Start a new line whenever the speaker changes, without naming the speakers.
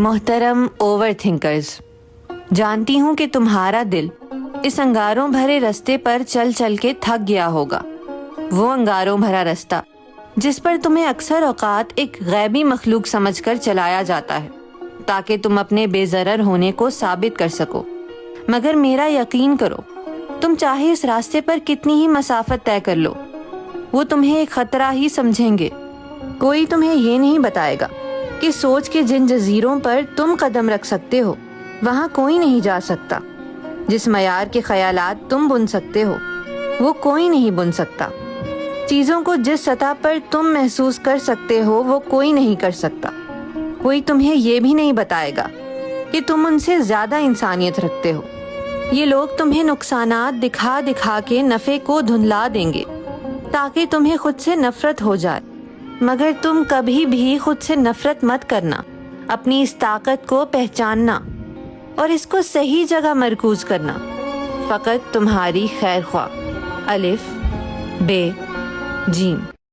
محترم over thinkers, جانتی ہوں کہ تمہارا دل اس انگاروں بھرے رستے پر چل چل کے تھک گیا ہوگا، وہ انگاروں بھرا رستہ جس پر تمہیں اکثر اوقات ایک غیبی مخلوق سمجھ کر چلایا جاتا ہے تاکہ تم اپنے بے ضرر ہونے کو ثابت کر سکو۔ مگر میرا یقین کرو، تم چاہے اس راستے پر کتنی ہی مسافت طے کر لو، وہ تمہیں ایک خطرہ ہی سمجھیں گے۔ کوئی تمہیں یہ نہیں بتائے گا کہ سوچ کے جن جزیروں پر تم قدم رکھ سکتے ہو وہاں کوئی نہیں جا سکتا، جس معیار کے خیالات تم بن سکتے ہو وہ کوئی نہیں بن سکتا، چیزوں کو جس سطح پر تم محسوس کر سکتے ہو وہ کوئی نہیں کر سکتا۔ کوئی تمہیں یہ بھی نہیں بتائے گا کہ تم ان سے زیادہ انسانیت رکھتے ہو۔ یہ لوگ تمہیں نقصانات دکھا دکھا کے نفع کو دھندلا دیں گے تاکہ تمہیں خود سے نفرت ہو جائے، مگر تم کبھی بھی خود سے نفرت مت کرنا، اپنی اس طاقت کو پہچاننا اور اس کو صحیح جگہ مرکوز کرنا۔ فقط تمہاری خیر خواہ۔ الف ب ج